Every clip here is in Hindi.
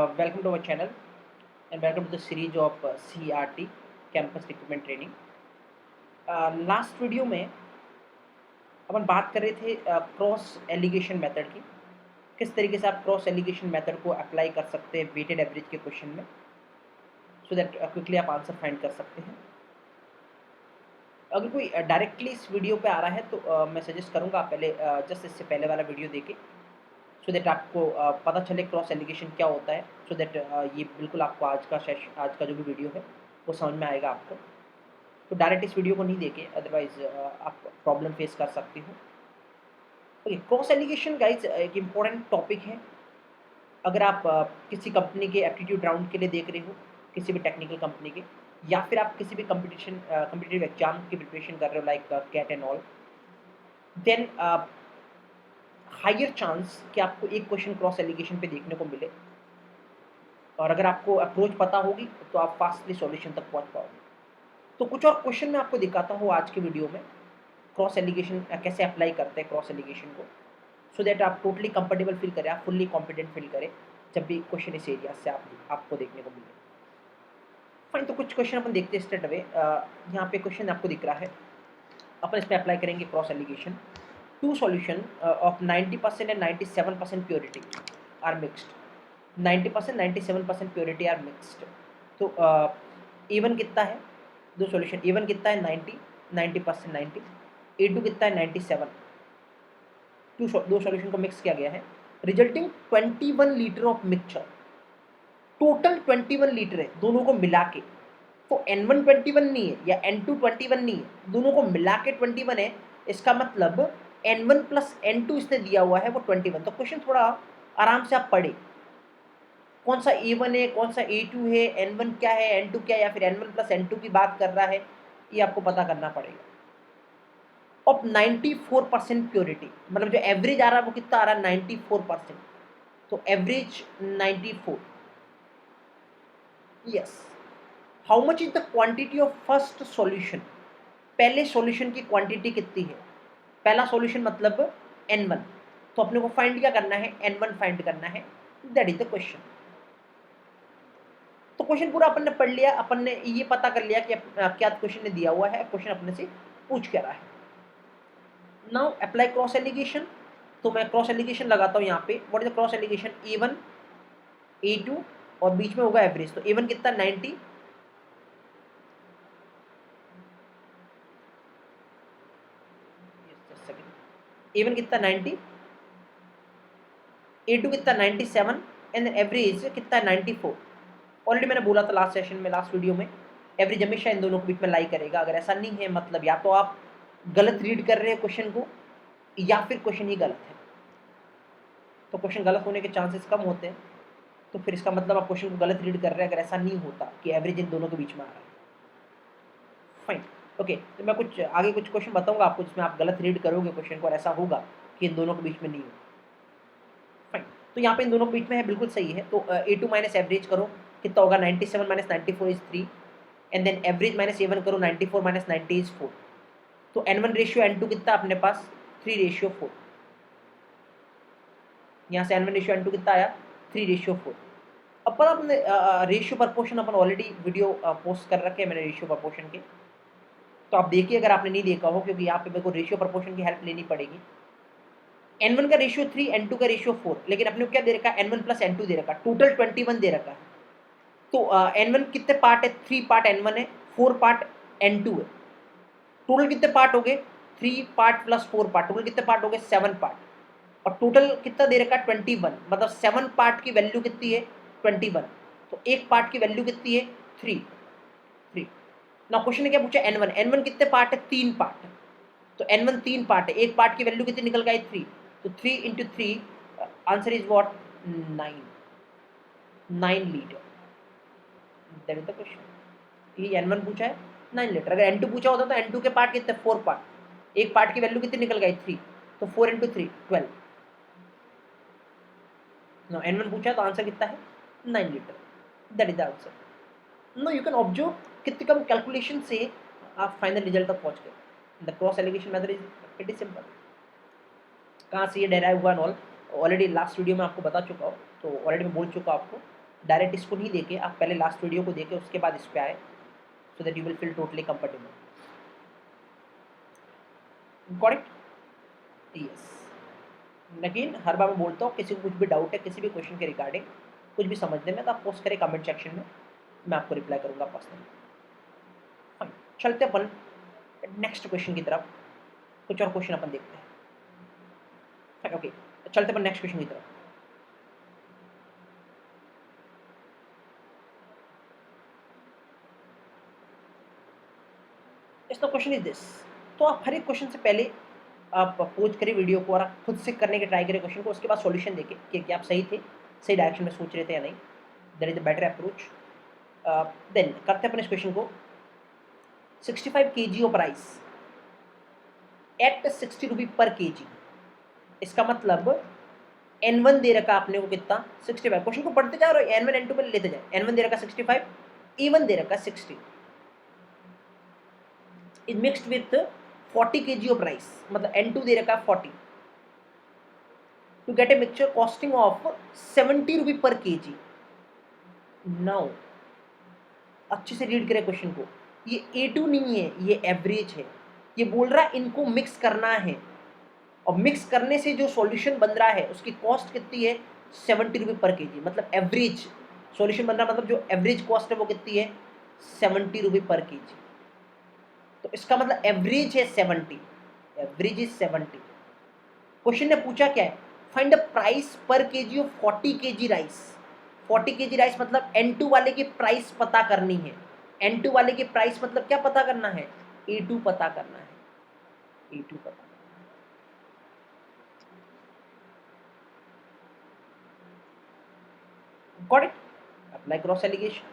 Welcome to our channel and welcome to the series of CRT Campus Recruitment Training. Last video में अपन बात कर रहे थे क्रॉस एलिगेशन मेथड की, किस तरीके से आप क्रॉस एलिगेशन मेथड को अप्लाई कर सकते हैं वेटेड एवरेज के क्वेश्चन में, सो दैट क्विकली आप आंसर फाइंड कर सकते हैं. अगर कोई डायरेक्टली इस वीडियो पे आ रहा है तो मैं सजेस्ट करूँगा आप पहले जस्ट इससे पहले वाला वीडियो देखें, सो दैट आपको पता चले क्रॉस एलिगेशन क्या होता है, सो दैट ये बिल्कुल आपको आज का जो भी वीडियो है वो समझ में आएगा आपको. तो डायरेक्ट इस वीडियो को नहीं देखें, अदरवाइज आप प्रॉब्लम फेस कर सकती हो. ओके, क्रॉस एलिगेशन गाइज एक इम्पोर्टेंट टॉपिक है. अगर आप किसी कंपनी के एप्टीट्यूड राउंड के लिए देख रहे हो, किसी भी टेक्निकल कंपनी के, या फिर आप किसी भी कम्पिटिटिव एग्जाम की प्रिपरेशन कर रहे हो like CAT and all, then higher chance कि आपको एक क्वेश्चन क्रॉस एलिगेशन पे देखने को मिले, और अगर आपको अप्रोच पता होगी तो आप फास्टली सॉल्यूशन तक पहुंच पाओगे. तो कुछ और क्वेश्चन मैं आपको दिखाता हूँ आज के वीडियो में, क्रॉस एलिगेशन कैसे अप्लाई करते हैं क्रॉस एलिगेशन को, सो दैट आप टोटली कंफर्टेबल फील करें, आप फुल्ली कॉन्फिडेंट फील करें जब भी क्वेश्चन इस एरिया से आपको देखने को मिले. फाइन, तो कुछ क्वेश्चन अपन देखते हैं स्ट्रेट अवे. यहाँ पे क्वेश्चन आपको दिख रहा है, अपन इसमें अप्लाई करेंगे cross alligation. Two solution of 90% and 97% purity are mixed. 90% 97% purity are mixed. तो A1 कितना है, दो सॉल्यूशन A1 कितना है 90, 90% 90, A2 कितना है 97. दो सॉल्यूशन को मिक्स किया गया है, resulting 21 litre of mixture. Total 21 litre है दोनों को मिला के. तो N1 21 नहीं है या N2 21 नहीं है, दोनों को मिला के 21 है. इसका मतलब N1 प्लस N2 इसने दिया हुआ है वो 21. तो क्वेश्चन थोड़ा आराम से आप पढ़े, कौन सा A1 है, कौन सा A2 है, N1 क्या है, N2 क्या है, या फिर N1 प्लस N2 की बात कर रहा है, ये आपको पता करना पड़ेगा. अब 94% प्योरिटी, मतलब जो एवरेज आ रहा है वो कितना आ रहा है 94%. तो average 94. Yes. How much is the quantity of first solution. पहले सॉल्यूशन की क्वांटिटी कितनी है. पहला सॉल्यूशन मतलब N1, तो अपने को फाइंड क्या करना है, N1 फाइंड करना है. That is the question. तो क्वेश्चन पूरा अपन ने पढ़ लिया, अपन ने ये पता कर लिया कि क्या क्वेश्चन ने दिया हुआ है, क्वेश्चन अपने से पूछ क्या रहा है. Now apply cross alligation. तो मैं क्रॉस एलिगेशन लगाता हूँ यहाँ पे. What is the cross alligation, A1 A2 और बीच में होगा एवरेज. तो A1 कितना 90, A1 कितना 90, A2 कितना 97 एंड एवरेज कितना 94. ऑलरेडी मैंने बोला था लास्ट सेशन में, लास्ट वीडियो में, एवरेज हमेशा इन दोनों के बीच में लाई करेगा. अगर ऐसा नहीं है मतलब या तो आप गलत रीड कर रहे हैं क्वेश्चन को, या फिर क्वेश्चन ही गलत है. तो क्वेश्चन गलत होने के चांसेस कम होते हैं, तो फिर इसका मतलब आप क्वेश्चन को गलत रीड कर रहे हैं अगर ऐसा नहीं होता कि एवरेज इन दोनों के बीच में आ रहा है. Fine, okay. तो मैं कुछ आगे कुछ क्वेश्चन बताऊंगा आपको जिसमें आप गलत रीड करोगे क्वेश्चन को और ऐसा होगा कि इन दोनों के बीच में नहीं हो. फाइन, तो यहाँ पे इन दोनों के बीच में है, बिल्कुल सही है. तो A2 माइनस एवरेज करो, कितना होगा 97 minus 94 is 3, and then average minus A1 करो, 94 माइनस 90 इज 4. तो N1 रेशियो N2 कितना अपने पास 3:4. यहाँ से N1 रेशियो N2 कितना आया 3:4. अब पता अपने रेशियो प्रपोर्शन अपन ऑलरेडी वीडियो पोस्ट कर रखे हैं मैंने रेशियो प्रपोर्शन के, तो आप देखिए अगर आपने नहीं देखा हो, क्योंकि यहाँ पे मेरे को रेशियो प्रपोर्शन की हेल्प लेनी पड़ेगी. N1 का रेशियो 3, N2 का रेशियो 4, लेकिन अपने को क्या दे रखा है N1 प्लस N2 दे रखा है, टोटल 21 दे रखा है. तो N1 कितने पार्ट है, 3 पार्ट N1 है, 4 पार्ट N2 है. टोटल कितने पार्ट हो गए, 3 पार्ट प्लस 4 पार्ट, टोटल कितने पार्ट हो गए 7 पार्ट. और टोटल कितना दे रखा है 21, मतलब 7 पार्ट की वैल्यू कितनी है 21. तो एक पार्ट की वैल्यू कितनी है 3. ना क्वेश्चन ने क्या पूछा N1 कितने पार्ट है 3 पार्ट. तो N1 3 पार्ट है, एक पार्ट की वैल्यू कितनी निकल गई 3. तो 3 into 3 answer is what 9 litre. That is the question. ये N1 पूछा है 9 लीटर. अगर N2 पूछा होता तो N2 के पार्ट कितने 4 पार्ट, एक पार्ट की वैल्यू कितनी निकल गई 3. तो 4 इंटू 3 12. नो N1 पूछा तो आंसर कितना है 9 litre. That is the answer. No you can observe कितनी कम कैलकुलेशन से आप फाइनल रिजल्ट तक पहुंच गए. The cross alligation method is it is simple. कहाँ से ये डेराइव हुआ ऑलरेडी लास्ट वीडियो में आपको बता चुका हूँ, तो ऑलरेडी मैं बोल चुका आपको डायरेक्ट इसको नहीं देके आप पहले लास्ट वीडियो को देखे उसके बाद इस पे आए, so that you will feel totally comfortable. Got it? Yes. लेकिन हर बार मैं बोलता हूँ, किसी को कुछ भी डाउट है किसी भी क्वेश्चन के रिगार्डिंग, कुछ भी समझने में, तो आप पोस्ट करें कमेंट सेक्शन में, मैं आपको रिप्लाई करूँगा पर्सनली। फाइन, चलते अपन नेक्स्ट क्वेश्चन की तरफ। कुछ और क्वेश्चन अपन देखते हैं। ओके, चलते अपन नेक्स्ट क्वेश्चन की तरफ। इसका क्वेश्चन इज दिस। तो आप हर एक क्वेश्चन से पहले आप पोज करें वीडियो को और आप खुद से करने के ट्राई करें क्वेश्चन को, उसके बाद सॉल्यूशन देखें कि क्या आप सही थे, सही डायरेक्शन में सोच रहे थे या नहीं। That is the better approach. Then करते हैं अपन इस क्वेश्चन को। 65 kg of rice at 60 rupee per kg। इसका मतलब N1 दे रखा आपने को कितना, 65। क्वेश्चन को पढ़ते जाओ और N1 N2 में लेते जाए। N1 दे रखा 65, E1 दे रखा 60 is mixed with 40 kg of rice, मतलब N2 दे रखा 40 to get a mixture costing of 70 rupee per kg। Now अच्छे से रीड करें क्वेश्चन को। ये A2 नहीं है, ये एवरेज है। ये बोल रहा है इनको मिक्स करना है, और मिक्स करने से जो सॉल्यूशन बन रहा है उसकी कॉस्ट कितनी है, 70 रुपये पर kg। मतलब एवरेज सॉल्यूशन बन रहा, मतलब जो एवरेज कॉस्ट है वो कितनी है, 70 रुपये पर kg। तो इसका मतलब एवरेज है 70, एवरेज इज 70। क्वेश्चन ने पूछा क्या है, फाइंड द प्राइस पर kg of 40 kg rice. 40 kg rice मतलब N2 वाले की प्राइस पता करनी है। N2 वाले की प्राइस मतलब क्या पता करना है, A2 पता करना है, A2 पता। Got it? Apply cross allegation,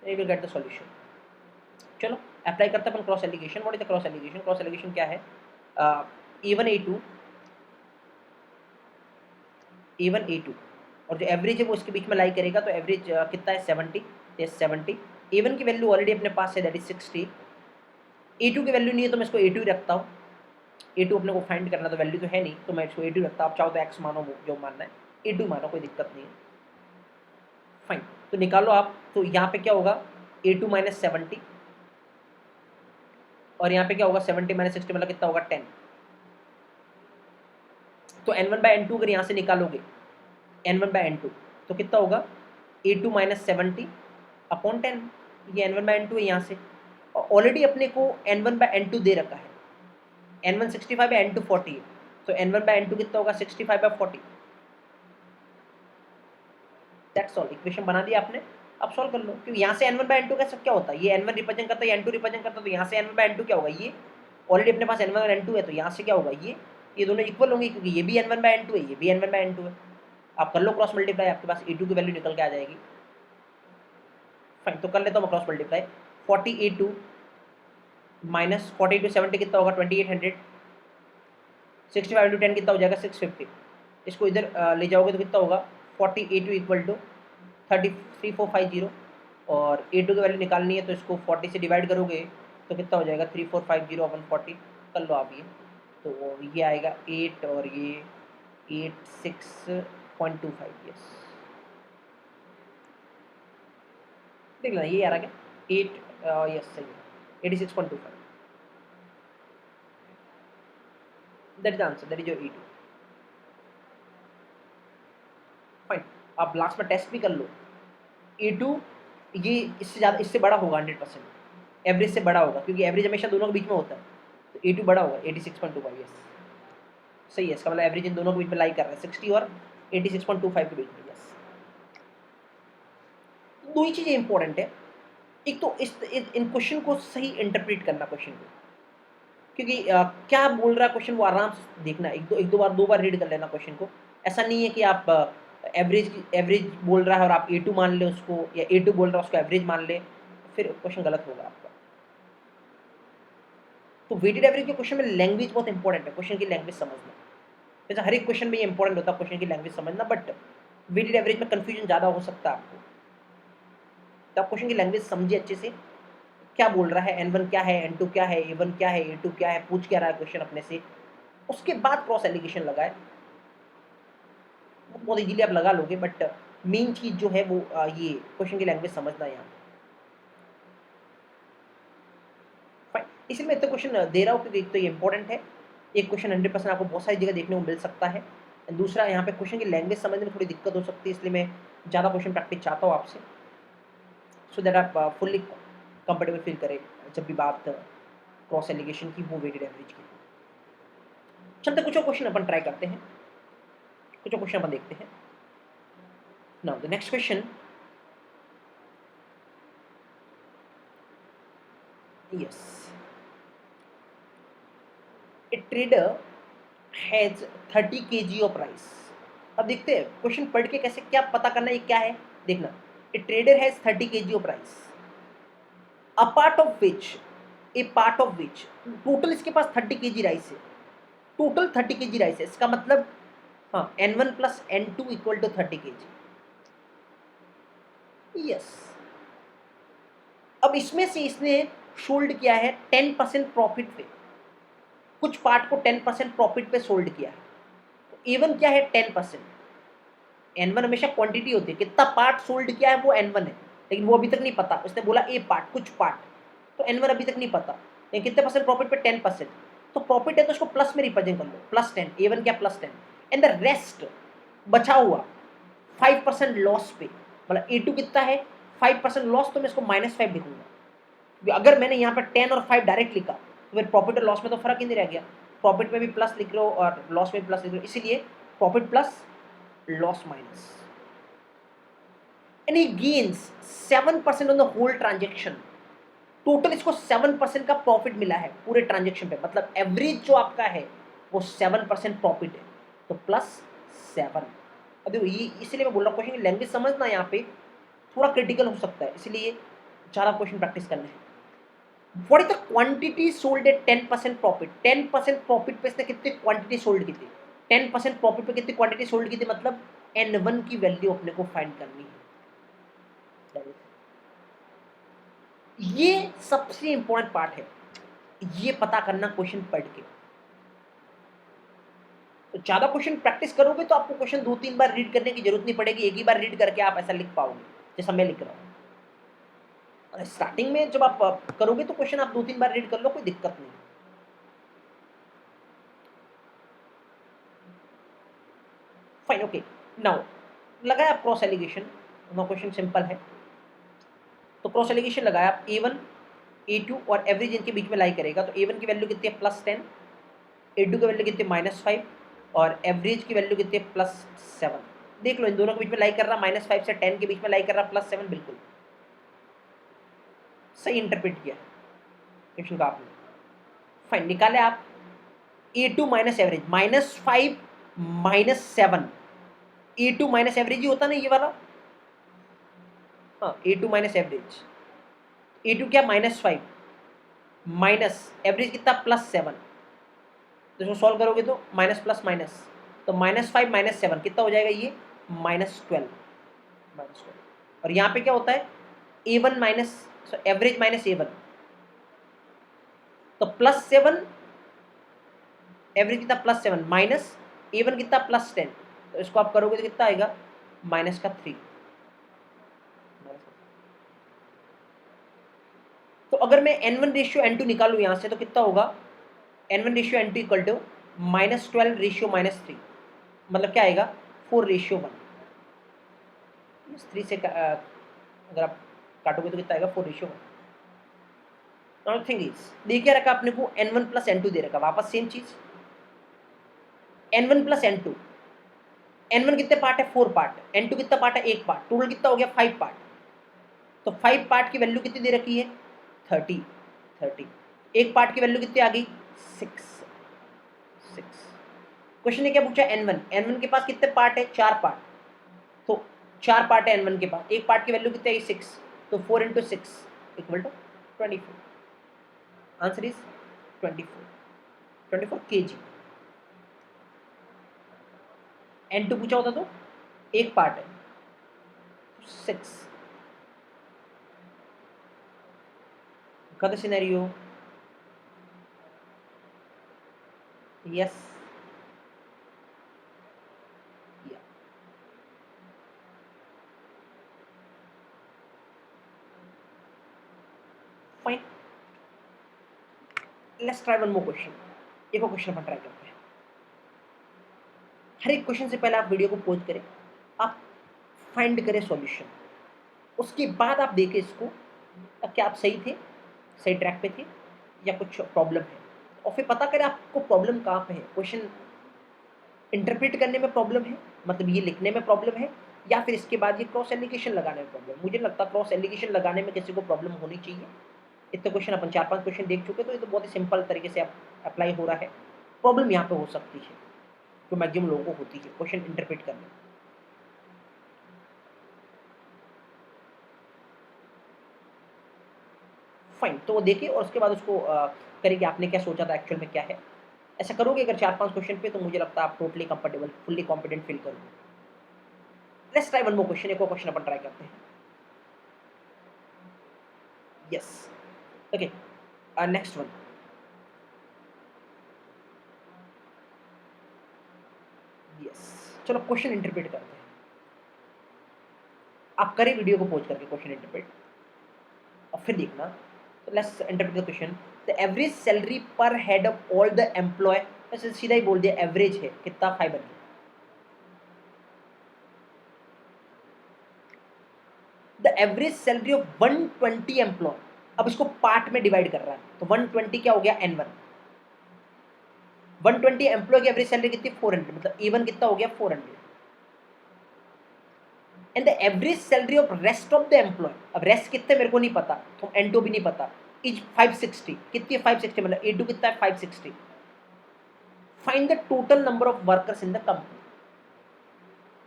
you will get the solution. चलो अप्लाई करते हैं अपन cross alligation. What is the cross alligation? Cross alligation क्या है, A1 A2, A1 A2 और जो एवरेज है वो इसके बीच में लाई करेगा, तो एवरेज कितना है, 70। यस 70। A1 की वैल्यू ऑलरेडी अपने पास है, दैट इज 60। A2 की वैल्यू नहीं है तो मैं इसको A2 ही रखता हूँ। A2 अपने को फाइंड करना, तो वैल्यू तो है नहीं, तो मैं इसको A2 रखता हूँ। आप चाहो तो X मानो, जो मानना है, A2 मानो, कोई दिक्कत नहीं है। फाइन, तो निकालो आप। तो यहाँ पे क्या होगा, A2 माइनस 70, और यहाँ पे क्या होगा, 70 माइनस 60 मतलब कितना होगा, 10। तो N1 बाई N2 अगर यहाँ से निकालोगे, N1 बाई N2 तो कितना होगा, A2 माइनस 70 अपॉन 10। ये N1 बाई N2 है यहाँ से, और ऑलरेडी अपने को N1 बाई N2 दे रखा है। N1 65 है, N2 40 है, तो N1 बाई N2 कितना होगा, 65 बाई 40। दैट्स ऑल, इक्वेशन बना दिया आपने। अब सॉल्व कर लो, क्योंकि यहाँ से N1 बाई N2 का सब क्या होता है, ये N1 रिप्रेजेंट करता है, N2 रिप्रेजेंट करता है, तो यहाँ से N1 बाई N2 क्या होगा, ये ऑलरेडी अपने पास N1 और N2 है, तो यहाँ से क्या होगा, ये दोनों इक्वल होंगे, क्योंकि ये भी N1 बाई N2 है, ये भी N1 बाई N2 है। आप कर लो क्रॉस मल्टीप्लाई, आपके पास A2 की वैल्यू निकल के आ जाएगी। फाइन, तो कर लेता हूँ मैं cross multiply. 40 A2 minus 40 to 70 कितना होगा, 2800। 65 इंटू 10 कितना हो जाएगा, 650। इसको इधर ले जाओगे तो कितना होगा, 40 A2 इक्वल टू 3450, और A2 की वैल्यू निकालनी है तो इसको 40 से डिवाइड करोगे तो कितना हो जाएगा, 3450 अपन 40 कर लो आप ये, तो ये आएगा 8 और ये 86.25। यस, देख लेना ये आ रहा क्या, 8, यस सही है, 86.25। That is the answer, that is your E2। Fine, आप लास्ट में टेस्ट भी कर लो। A2 ये इससे ज़्यादा, इससे बड़ा होगा 100%, एवरेज से बड़ा होगा, क्योंकि एवरेज हमेशा दोनों के बीच में होता है, तो A2 बड़ा होगा 86.25। यस सही है, इसका मतलब एवरेज इन दोनों के बीच में लाई कर रहा है, 60 और 86.25 के बीच में। यस, दो ही चीज़ें इंपॉर्टेंट है, एक तो इन क्वेश्चन को सही इंटरप्रेट करना क्वेश्चन को, क्योंकि क्या बोल रहा है क्वेश्चन वो आराम से देखना, एक दो बार रीड कर लेना क्वेश्चन को। ऐसा नहीं है कि आप एवरेज बोल रहा है और आप A2 मान ले उसको, या A2 बोल रहा है उसको एवरेज मान ले, फिर क्वेश्चन गलत होगा आपका। तो वेटेड एवरेज के क्वेश्चन में लैंग्वेज बहुत इंपॉर्टेंट है, क्वेश्चन की लैंग्वेज समझना। वैसे हर एक क्वेश्चन में ये इंपॉर्टेंट होता है क्वेश्चन की लैंग्वेज समझना, बट वेटेड एवरेज में कंफ्यूजन ज़्यादा हो सकता है आपको, तो आप क्वेश्चन की लैंग्वेज समझिए अच्छे से, क्या बोल रहा है, N1 क्या है, N2 क्या है, A1 क्या है, A2 क्या है, पूछ क्या रहा है क्वेश्चन अपने से, उसके बाद क्रॉस एलिगेशन लगाए। बहुत इजीली आप लगा लोगे, बट मेन चीज जो है वो ये क्वेश्चन की लैंग्वेज समझना है यहाँ। फाइन, इसलिए मैं इतना क्वेश्चन दे रहा हूँ क्योंकि एक तो ये इंपॉर्टेंट है, एक क्वेश्चन 100% आपको बहुत सारी जगह देखने को मिल सकता है, दूसरा यहाँ पे क्वेश्चन की लैंग्वेज समझने में थोड़ी दिक्कत हो सकती है, इसलिए मैं ज़्यादा क्वेश्चन प्रैक्टिस चाहता हूँ आपसे, सो दैट आप फुल्ली कंफर्टेबल फील करें जब भी बात क्रॉस एलिगेशन की हो, वेटेड एवरेज की। चलते कुछ और क्वेश्चन अपन ट्राई करते हैं, कुछ और क्वेश्चन अपन देखते हैं। Now the next question, yes, A trader has 30 kg of rice. अब देखते हैं क्वेश्चन पढ़ के कैसे क्या पता करना है, ये क्या है देखना। A trader has 30 kg of rice, a part of which, a part of which, total इसके पास 30 kg राइस है, टोटल 30 kg राइस है, इसका मतलब हाँ N1 plus N2 equal to 30 kg। Yes, अब इसमें से इसने सोल्ड किया है 10% प्रॉफिट पे, कुछ पार्ट को 10% प्रॉफिट पे सोल्ड किया है। तो A1 क्या है 10%, N1 हमेशा क्वांटिटी होती है, कितना पार्ट सोल्ड किया है वो N1 है, लेकिन वो अभी तक नहीं पता, उसने बोला ए पार्ट, कुछ पार्ट, तो N1 अभी तक नहीं पता, लेकिन कितने परसेंट प्रॉफिट पे 10%, तो प्रॉफिट है तो उसको प्लस में रिप्रेजेंट कर लो, +10, A1 क्या +10, एंड द रेस्ट बचा हुआ 5% लॉस पे, मतलब A2 कितना है 5% लॉस, तो मैं इसको -5 लिखूंगा। अगर मैंने यहाँ पर 10 और 5 डायरेक्ट लिखा तो फिर प्रॉफिट और लॉस में तो फर्क ही नहीं रह गया, प्रॉफिट में भी प्लस लिख रहे हो और लॉस में भी प्लस लिख रहे हो, इसीलिए profit plus loss minus, and he gains 7% on the whole transaction। Total इसको 7% का प्रॉफिट मिला है पूरे ट्रांजेक्शन पे, मतलब एवरेज जो आपका है वो 7% प्रॉफिट है, तो +7। अब देखो ये इसलिए मैं बोल रहा हूँ क्वेश्चन की लैंग्वेज समझना यहाँ पे थोड़ा क्रिटिकल हो सकता है, इसलिए ज़्यादा क्वेश्चन प्रैक्टिस करना है। What is the quantity sold at 10% profit, 10% profit पे इसने कितनी क्वांटिटी सोल्ड की थी, 10% प्रॉफिट पे कितनी क्वांटिटी सोल्ड की थी, मतलब N1 की वैल्यू अपने को फाइंड करनी है। ये सबसे इंपॉर्टेंट पार्ट है, ये पता करना क्वेश्चन पढ़ के। तो ज्यादा क्वेश्चन प्रैक्टिस करोगे तो आपको क्वेश्चन 2-3 बार रीड करने की जरूरत नहीं पड़ेगी, एक ही बार रीड करके आप ऐसा लिख पाओगे जैसा मैं लिख रहा हूँ। स्टार्टिंग में जब आप करोगे तो क्वेश्चन आप 2-3 बार रीड कर लो, कोई दिक्कत नहीं। फाइन, ओके, नाउ लगाया आप क्रॉस एलिगेशन, क्वेश्चन सिंपल है, तो क्रॉस एलिगेशन लगाया आप A1 A2 और एवरेज इनके बीच में लाई करेगा, तो A1 की वैल्यू कितनी है +10, A2 की वैल्यू कितनी है -5 और एवरेज की वैल्यू कितनी है +7। देख लो इन दोनों के बीच में लाई कर रहा, -5 से 10 के बीच में लाई कर रहा, +7, बिल्कुल सही इंटरप्रेट किया क्वेश्चन का आपने। फाइन, निकाले आप A2 minus average, -5 -7, A2 minus average ही होता ना ये वाला, हाँ A2 माइनस एवरेज, A2 क्या -5 माइनस एवरेज कितना +7, तो इसको सॉल्व करोगे तो माइनस प्लस माइनस, तो -5 -7 कितना हो जाएगा ये -12, और यहाँ पे क्या होता है A1 minus average minus A1, तो +7 एवरेज कितना +7 माइनस A1 कितना +10, तो इसको आप करोगे तो कितना आएगा -3। तो अगर मैं N1 रेशियो N2 निकालू यहाँ से तो कितना होगा, N1 ratio N2 equal to -12 ratio -3, मतलब क्या आएगा 4:1, 3 से अगर आप काटोगे तो कितना आएगा 4:1। नाउ थिंग इज, दे क्या रखा आपने को N1 प्लस N2 दे रखा, वापस सेम चीज N1 प्लस N2, N1 कितने पार्ट है 4 पार्ट, N2 कितना पार्ट है 1 पार्ट, टोटल कितना हो गया 5 पार्ट, तो 5 पार्ट की वैल्यू कितनी दे रखी है 30, एक पार्ट की वैल्यू कितनी आ गई 6। क्वेश्चन ने क्या पूछा N1 के पास कितने पार्ट है 4 पार्ट, तो 4 पार्ट है N1 के पास, एक पार्ट की वैल्यू कितनी आई 6, तो 4 × 6 equal to 24, answer is 24 kg। N2 पूछा होता तो एक पार्ट है 6 का scenario, yes fine, let's try one more question. एक और क्वेश्चन अपन ट्राई करते हैं। हर एक क्वेश्चन से पहले आप वीडियो को पॉज करें, आप फाइंड करें सॉल्यूशन, उसके बाद आप देखें इसको क्या आप सही थे, सही ट्रैक पे थे या कुछ प्रॉब्लम है, और फिर पता करें आपको प्रॉब्लम कहाँ पे है। क्वेश्चन इंटरप्रेट करने में प्रॉब्लम है, मतलब ये लिखने में प्रॉब्लम है, या फिर इसके बाद ये क्रॉस एलिगेशन लगाने में प्रॉब्लम। मुझे लगता है क्रॉस एलिगेशन लगाने में किसी को प्रॉब्लम होनी चाहिए। इतने क्वेश्चन अपन 4-5 क्वेश्चन देख चुके, तो ये तो बहुत ही सिंपल तरीके से अप्लाई हो रहा है। प्रॉब्लम यहाँ पे हो सकती है जो मैक्सिमम लोगों को होती है क्वेश्चन इंटरप्रेट करने में। फाइन, तो वो देखिए और उसके बाद उसको करिए कि आपने क्या सोचा था, एक्चुअल में क्या है। ऐसा करोगे अगर 4-5 क्वेश्चन पे, तो मुझे लगता है आप totally comfortable, fully confident feel करोगे। Let's try one more question, एक और क्वेश्चन अपन ट्राई करते हैं। Yes, okay, next one. Yes, चलो क्वेश्चन इंटरप्रेट करते हैं। आप करें वीडियो को पॉज करके क्वेश्चन इंटरप्रेट, और फिर देखना। तो let's interpret the question. The average salary per head of all the employ, ऐसे सीधा ही बोल दिया एवरेज है कितना, 500। The average salary of 120 employ, अब इसको पार्ट में डिवाइड कर रहा है, तो 120 क्या हो गया, N1। 120 एम्प्लॉय की एवरेज सैलरी कितनी, 400, मतलब A1 कितना हो गया, 400। And the average salary of rest of the employee, अब रेस्ट कितने मेरे को नहीं पता, तो N2 भी नहीं पता, इज 560। कितनी है 560, मतलब A2 कितना है 560। Find the total number of workers in the company.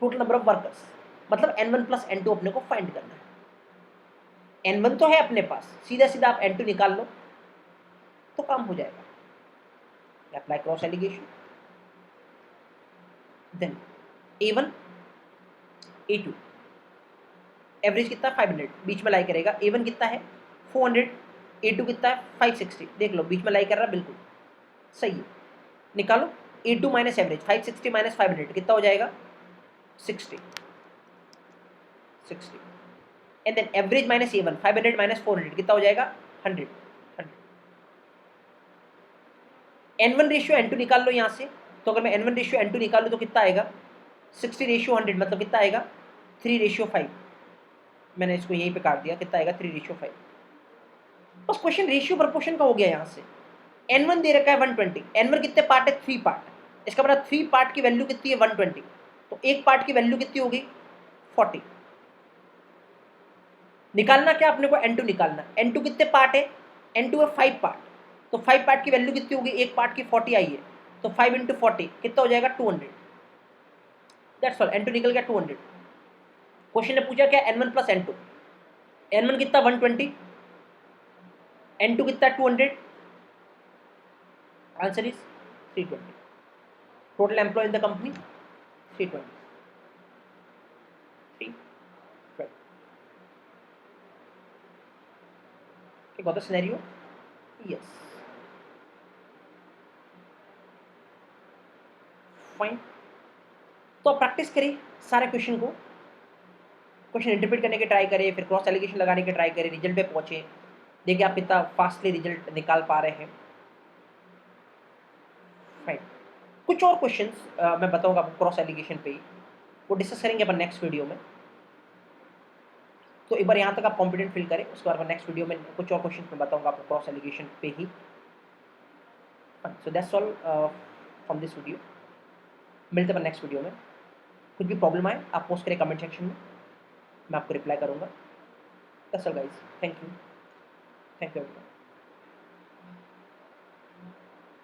Total number of workers मतलब N1 प्लस N2 अपने को फाइंड करना है। N1 तो है अपने पास, सीधा सीधा आप N2 निकाल लो तो काम हो जाएगा। Apply cross alligation, then A1 A2, average कितना 500, बीच में लाई करेगा। A1 कितना है 400, A2 कितना है 560, देख लो बीच में लाई कर रहा, बिल्कुल सही है। निकालो A2 माइनस एवरेज, 560 माइनस 500 कितना हो जाएगा, 60। And then average minus A1, 500 minus 400 कितना हो जाएगा, 100। N1 रेशियो N2 निकाल लो यहाँ से, तो अगर मैं N1 रेशियो N2 निकालूँ तो कितना आएगा, 60 रेशियो 100, मतलब कितना आएगा, 3 रेशियो 5। मैंने इसको यहीं पे काट दिया, कितना आएगा, 3 रेशियो 5। बस क्वेश्चन रेशियो प्रोपोर्शन का हो गया यहाँ से। N1 दे रखा है 120, N1 कितने पार्ट है, 3 पार्ट, इसका मतलब 3 पार्ट की वैल्यू कितनी है 120, तो एक पार्ट की वैल्यू कितनी होगी 40। निकालना क्या अपने को, N2 निकालना। N2 कितने पार्ट है, N2 है 5 पार्ट, तो 5 पार्ट की वैल्यू कितनी होगी, एक पार्ट की 40 आई है, तो 5 इंटू 40 कितना हो जाएगा, 200। दैट्स ऑल, N2 निकल गया 200। क्वेश्चन ने पूछा क्या, N1 प्लस N2, N1 कितना 120, N2 कितना 200, answer is 320। Total employee in the company 320, 320। got the scenario? Yes, fine. तो आप प्रैक्टिस करिए सारे क्वेश्चन को, क्वेश्चन इंटरप्रेट करने के ट्राई करें, फिर क्रॉस एलिगेशन लगाने के ट्राई करें, रिजल्ट पे पहुंचे, देखिए आप कितना फास्टली रिजल्ट निकाल पा रहे हैं। फाइन, कुछ और क्वेश्चंस मैं बताऊंगा आपको क्रॉस एलिगेशन पे ही, वो डिस्कस करेंगे अपन नेक्स्ट वीडियो में। तो एक बार यहाँ तक आप कॉन्फिडेंट फील करें, उसके बाद मैं नेक्स्ट वीडियो में कुछ और क्वेश्चन मैं बताऊंगा आपको क्रॉस एलिगेशन पे ही। So that's all from this video, मिलते हैं नेक्स्ट वीडियो में। कुछ भी प्रॉब्लम आए आप पोस्ट करें कमेंट सेक्शन में, मैं आपको रिप्लाई करूँगा। That's all guys, thank you everyone.